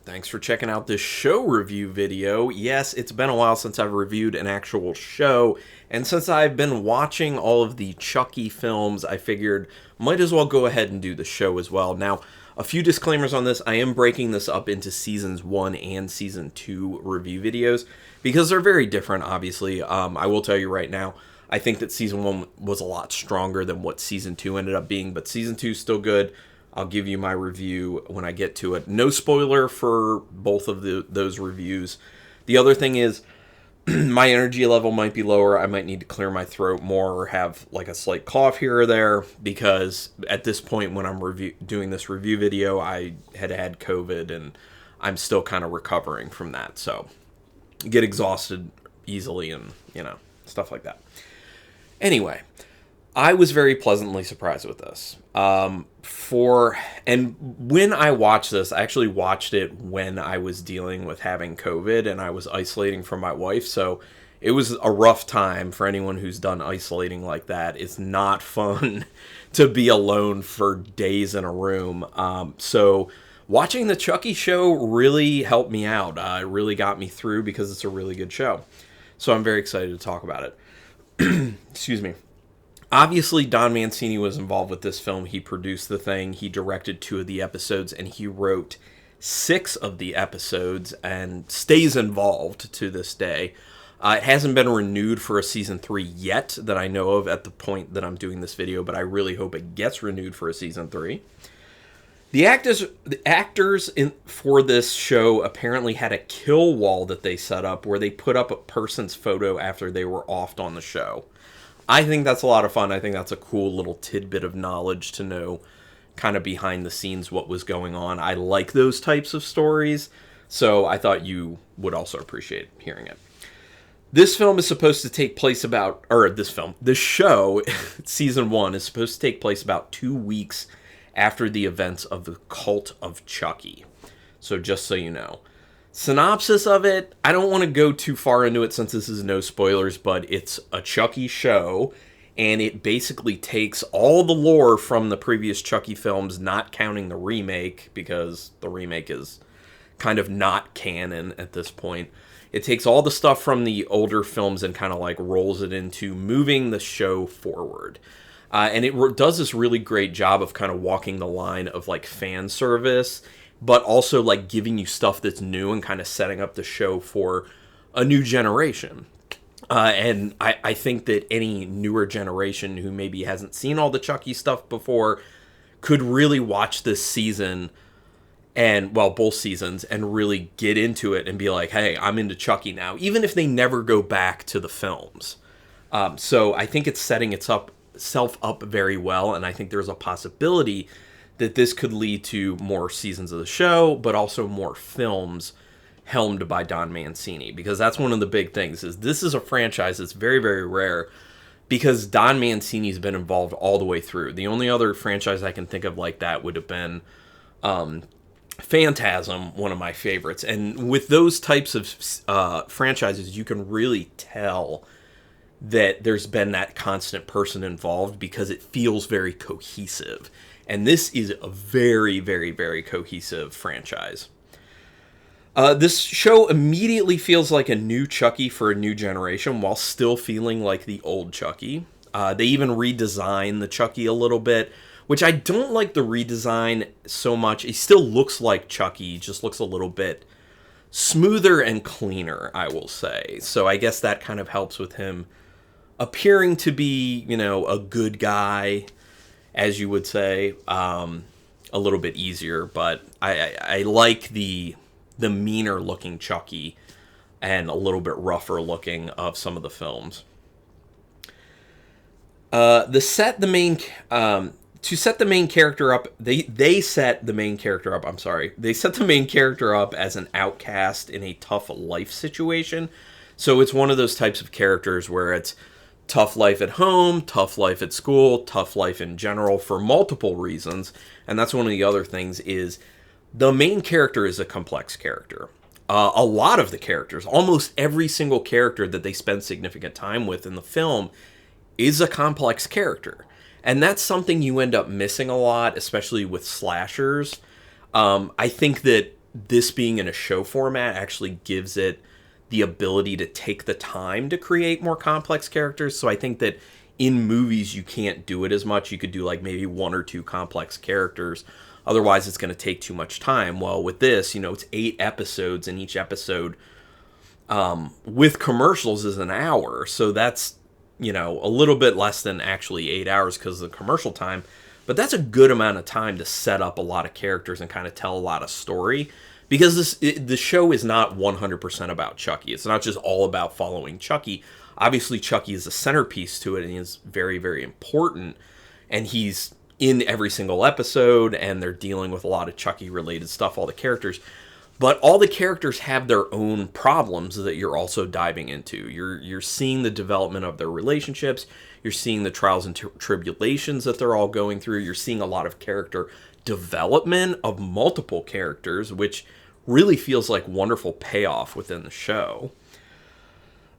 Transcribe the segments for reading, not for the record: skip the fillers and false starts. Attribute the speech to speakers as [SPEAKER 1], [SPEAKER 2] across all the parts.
[SPEAKER 1] Thanks for checking out this show review video. Yes, it's been a while since I've reviewed an actual show, and since I've been watching all of the Chucky films, I figured might as well go ahead and do the show as well. Now, a few disclaimers on this. I am breaking this up into Seasons 1 and Season 2 review videos, because they're very different, obviously. I will tell you right now, I think that Season 1 was a lot stronger than what Season 2 ended up being, but Season 2 is still good. I'll give you my review when I get to it. No spoiler for both of those reviews. The other thing is, my energy level might be lower. I might need to clear my throat more or have like a slight cough here or there, because at this point when I'm doing this review video, I had COVID and I'm still kind of recovering from that. So get exhausted easily and, stuff like that. Anyway, I was very pleasantly surprised with this. And when I watched this, I actually watched it when I was dealing with having COVID and I was isolating from my wife. So it was a rough time for anyone who's done isolating like that. It's not fun to be alone for days in a room. So watching the Chucky show really helped me out. It really got me through because it's a really good show. So I'm very excited to talk about it. Excuse me. Obviously, Don Mancini was involved with this film. He produced the thing, he directed 2 of the episodes, and he wrote 6 of the episodes and stays involved to this day. It hasn't been renewed for a Season 3 yet that I know of at the point that I'm doing this video, but I really hope it gets renewed for a Season 3. The actors for this show apparently had a kill wall that they set up where they put up a person's photo after they were offed on the show. I think that's a lot of fun. I think that's a cool little tidbit of knowledge to know kind of behind the scenes what was going on. I like those types of stories, so I thought you would also appreciate hearing it. This film is supposed to take place this show, Season 1, is supposed to take place about 2 weeks after the events of the Cult of Chucky. So just so you know. Synopsis of it, I don't want to go too far into it since this is no spoilers, but it's a Chucky show, and it basically takes all the lore from the previous Chucky films, not counting the remake, because the remake is kind of not canon at this point. It takes all the stuff from the older films and kind of like rolls it into moving the show forward. And it does this really great job of kind of walking the line of like fan service, but also like giving you stuff that's new and kind of setting up the show for a new generation. And I think that any newer generation who maybe hasn't seen all the Chucky stuff before could really watch this season and, well, both seasons, and really get into it and be like, hey, I'm into Chucky now, even if they never go back to the films. So I think it's setting itself up very well, and I think there's a possibility that this could lead to more seasons of the show, but also more films helmed by Don Mancini, because that's one of the big things. Is this is a franchise that's very, very rare, because Don Mancini's been involved all the way through. The only other franchise I can think of like that would have been Phantasm, one of my favorites. And with those types of franchises, you can really tell that there's been that constant person involved because it feels very cohesive. And this is a very, very, very cohesive franchise. This show immediately feels like a new Chucky for a new generation while still feeling like the old Chucky. They even redesign the Chucky a little bit, which I don't like the redesign so much. He still looks like Chucky, just looks a little bit smoother and cleaner, I will say. So I guess that kind of helps with him appearing to be, a good guy, as you would say, a little bit easier. But I like the meaner looking Chucky and a little bit rougher looking of some of the films. They set the main character up as an outcast in a tough life situation. So it's one of those types of characters where it's tough life at home, tough life at school, tough life in general for multiple reasons. And that's one of the other things is the main character is a complex character. A lot of the characters, almost every single character that they spend significant time with in the film is a complex character. And that's something you end up missing a lot, especially with slashers. I think that this being in a show format actually gives it the ability to take the time to create more complex characters. So I think that in movies you can't do it as much. You could do like maybe one or two complex characters. Otherwise it's going to take too much time. Well, with this, it's 8 episodes, and each episode with commercials is an hour. So that's, a little bit less than actually 8 hours because of the commercial time. But that's a good amount of time to set up a lot of characters and kind of tell a lot of story. Because the show is not 100% about Chucky. It's not just all about following Chucky. Obviously, Chucky is a centerpiece to it, and he is very, very important. And he's in every single episode, and they're dealing with a lot of Chucky-related stuff, all the characters. But all the characters have their own problems that you're also diving into. You're seeing the development of their relationships. You're seeing the trials and tribulations that they're all going through. You're seeing a lot of character development of multiple characters, which really feels like wonderful payoff within the show.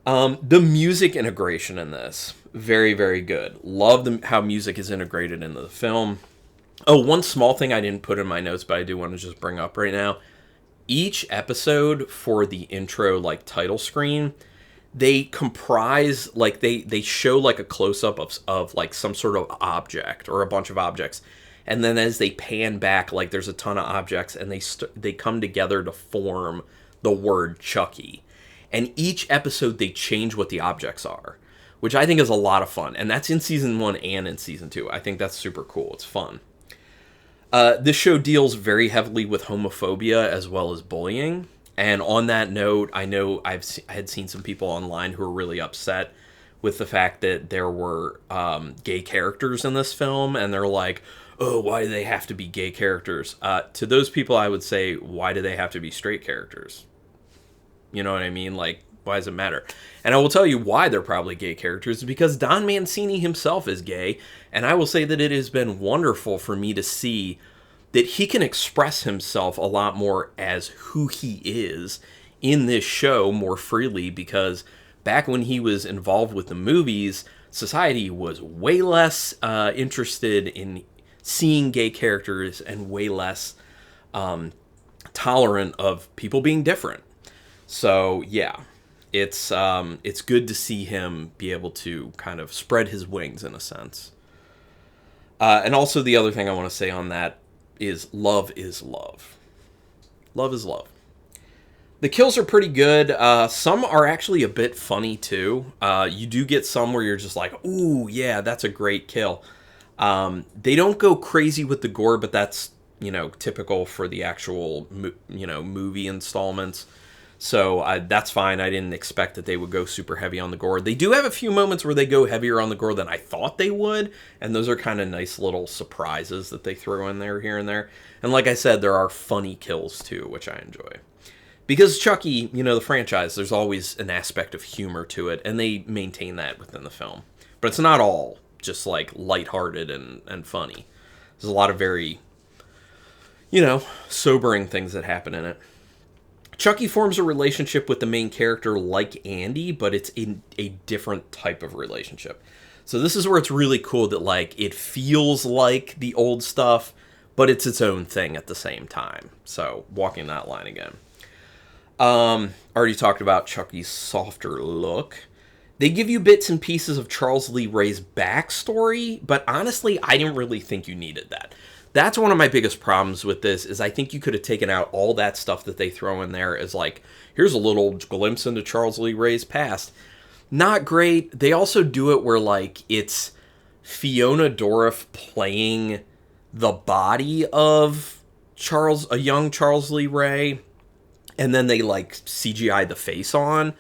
[SPEAKER 1] The music integration in this, very, very good. Love how music is integrated into the film. Oh, one small thing I didn't put in my notes, but I do want to just bring up right now. Each episode for the intro, like, title screen, they comprise, like, they show, like, a close-up of like, some sort of object or a bunch of objects. And then as they pan back, like, there's a ton of objects, and they come together to form the word Chucky. And each episode, they change what the objects are, which I think is a lot of fun. And that's in Season 1 and in Season 2. I think that's super cool. It's fun. This show deals very heavily with homophobia as well as bullying. And on that note, I know I had seen some people online who were really upset with the fact that there were gay characters in this film, and they're like, oh, why do they have to be gay characters? To those people, I would say, why do they have to be straight characters? You know what I mean? Like, why does it matter? And I will tell you why they're probably gay characters, because Don Mancini himself is gay, and I will say that it has been wonderful for me to see that he can express himself a lot more as who he is in this show more freely, because back when he was involved with the movies, society was way less interested in seeing gay characters and way less tolerant of people being different. So yeah, it's good to see him be able to kind of spread his wings in a sense. And also the other thing I want to say on that is love is love. Love is love. The kills are pretty good. Some are actually a bit funny too. You do get some where you're just like, ooh, yeah, that's a great kill. They don't go crazy with the gore, but that's, typical for the actual, movie installments. So that's fine. I didn't expect that they would go super heavy on the gore. They do have a few moments where they go heavier on the gore than I thought they would, and those are kind of nice little surprises that they throw in there here and there. And like I said, there are funny kills too, which I enjoy. Because Chucky, the franchise, there's always an aspect of humor to it, and they maintain that within the film. But it's not all just like lighthearted and funny. There's a lot of very, sobering things that happen in it. Chucky forms a relationship with the main character like Andy, but it's in a different type of relationship. So this is where it's really cool that, like, it feels like the old stuff, but it's its own thing at the same time. So, walking that line again. Already talked about Chucky's softer look. They give you bits and pieces of Charles Lee Ray's backstory, but honestly, I didn't really think you needed that. That's one of my biggest problems with this, is I think you could have taken out all that stuff that they throw in there as like, here's a little glimpse into Charles Lee Ray's past. Not great. They also do it where, like, it's Fiona Dourif playing the body of a young Charles Lee Ray, and then they, like, CGI the face on,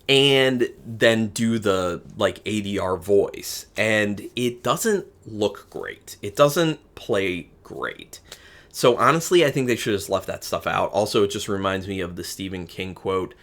[SPEAKER 1] and then do the, like, ADR voice. And it doesn't look great. It doesn't play great. So honestly, I think they should have just left that stuff out. Also, it just reminds me of the Stephen King quote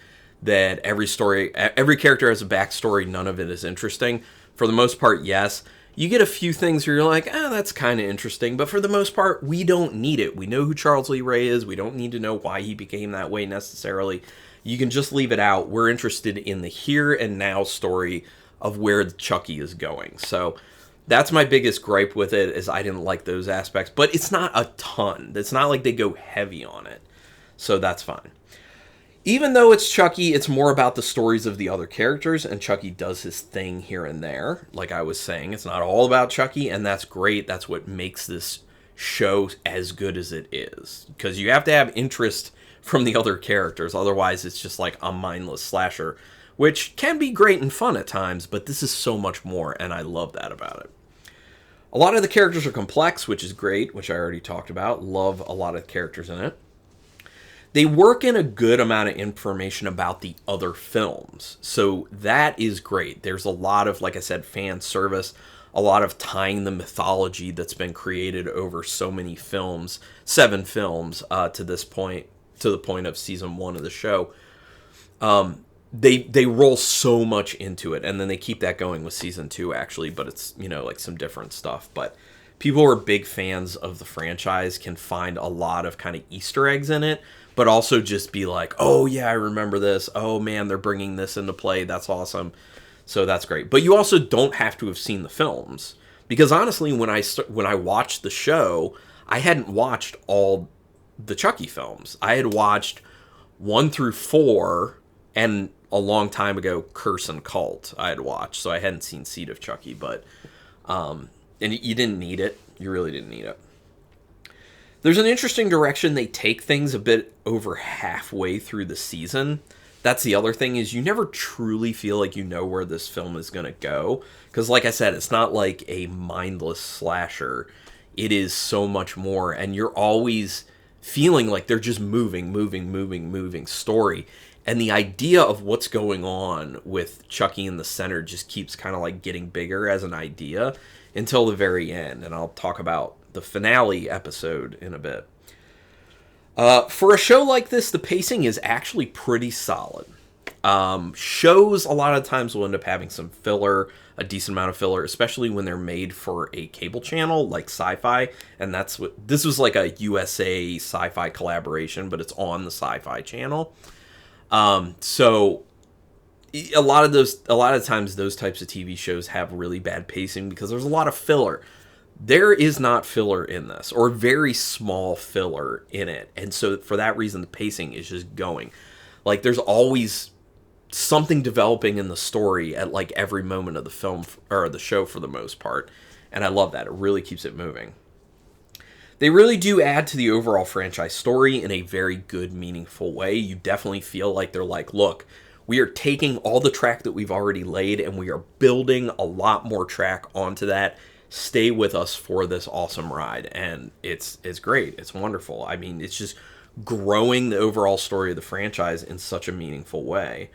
[SPEAKER 1] that every character has a backstory, none of it is interesting. For the most part, yes. You get a few things where you're like, that's kind of interesting, but for the most part, we don't need it. We know who Charles Lee Ray is. We don't need to know why he became that way necessarily. You can just leave it out. We're interested in the here and now story of where Chucky is going. So that's my biggest gripe with it, is I didn't like those aspects, but it's not a ton. It's not like they go heavy on it. So that's fine. Even though it's Chucky, it's more about the stories of the other characters, and Chucky does his thing here and there. Like I was saying, it's not all about Chucky, and that's great. That's what makes this show as good as it is. Because you have to have interest from the other characters, otherwise it's just like a mindless slasher, which can be great and fun at times, but this is so much more, and I love that about it. A lot of the characters are complex, which is great, which I already talked about. Love a lot of characters in it. They work in a good amount of information about the other films, so that is great. There's a lot of, like I said, fan service, a lot of tying the mythology that's been created over so many films, 7 films to this point, to the point of season 1 of the show. They roll so much into it, and then they keep that going with season 2 actually, but it's, you know, like some different stuff. But people who are big fans of the franchise can find a lot of kind of Easter eggs in it, but also just be like, oh yeah, I remember this. Oh man, they're bringing this into play. That's awesome. So that's great. But you also don't have to have seen the films, because honestly, when I watched the show, I hadn't watched all the Chucky films. I had watched 1 through 4, and a long time ago, Curse and Cult I had watched, so I hadn't seen Seed of Chucky. But and you didn't need it. You really didn't need it. There's an interesting direction they take things a bit over halfway through the season. That's the other thing, is you never truly feel like you know where this film is going to go. Because like I said, it's not like a mindless slasher. It is so much more, and you're always feeling like they're just moving story. And the idea of what's going on with Chucky in the center just keeps kind of like getting bigger as an idea until the very end. And I'll talk about the finale episode in a bit. For a show like this, the pacing is actually pretty solid. Shows a lot of times will end up having some filler, a decent amount of filler, especially when they're made for a cable channel like Sci-Fi, and that's what this was, like a USA Sci-Fi collaboration, but it's on the Sci-Fi channel. So a lot of times those types of TV shows have really bad pacing because there's a lot of filler. There is not filler in this, or very small filler in it. And so for that reason, the pacing is just going. Like, there's always something developing in the story at like every moment of the film or the show for the most part. And I love that. It really keeps it moving. They really do add to the overall franchise story in a very good, meaningful way. You definitely feel like they're like, look, we are taking all the track that we've already laid and we are building a lot more track onto that. Stay with us for this awesome ride. And it's great. It's wonderful. I mean, it's just growing the overall story of the franchise in such a meaningful way.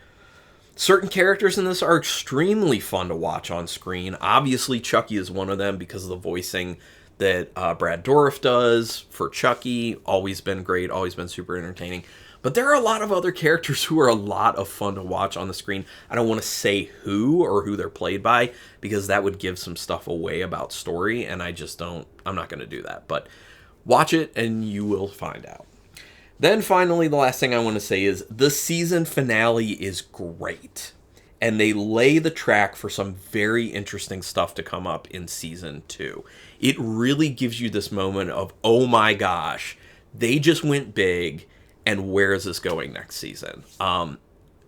[SPEAKER 1] Certain characters in this are extremely fun to watch on screen. Obviously, Chucky is one of them because of the voicing that Brad Dourif does for Chucky. Always been great, always been super entertaining. But there are a lot of other characters who are a lot of fun to watch on the screen. I don't want to say who or who they're played by, because that would give some stuff away about story, and I'm not going to do that. But watch it and you will find out. Then finally, the last thing I want to say is the season finale is great. And they lay the track for some very interesting stuff to come up in season 2. It really gives you this moment of, oh my gosh, they just went big, and where is this going next season?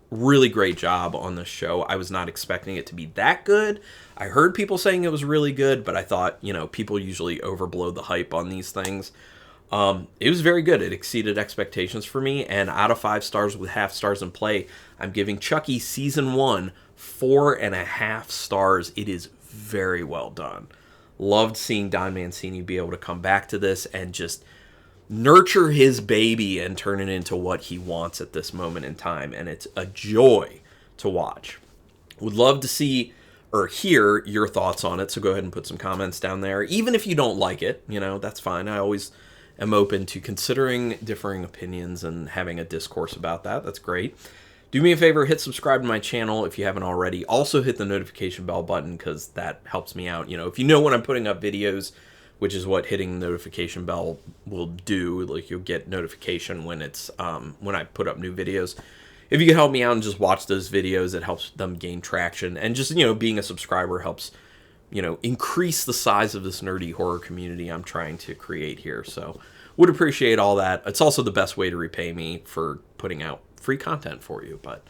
[SPEAKER 1] Really great job on this show. I was not expecting it to be that good. I heard people saying it was really good, but I thought, people usually overblow the hype on these things. It was very good. It exceeded expectations for me, and out of 5 stars with half stars in play, I'm giving Chucky season 1 4.5 stars. It is very well done. Loved seeing Don Mancini be able to come back to this and just nurture his baby and turn it into what he wants at this moment in time, and it's a joy to watch. Would love to see or hear your thoughts on it, so go ahead and put some comments down there. Even if you don't like it, that's fine. I always am open to considering differing opinions and having a discourse about that. That's great. Do me a favor, hit subscribe to my channel if you haven't already. Also hit the notification bell button, because that helps me out. If you know when I'm putting up videos, which is what hitting the notification bell will do, like you'll get notification when it's when I put up new videos. If you can help me out and just watch those videos, it helps them gain traction. And just, being a subscriber helps, increase the size of this nerdy horror community I'm trying to create here. So would appreciate all that. It's also the best way to repay me for putting out free content for you. But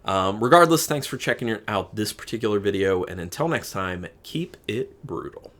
[SPEAKER 1] regardless, thanks for checking out this particular video, and until next time, keep it brutal.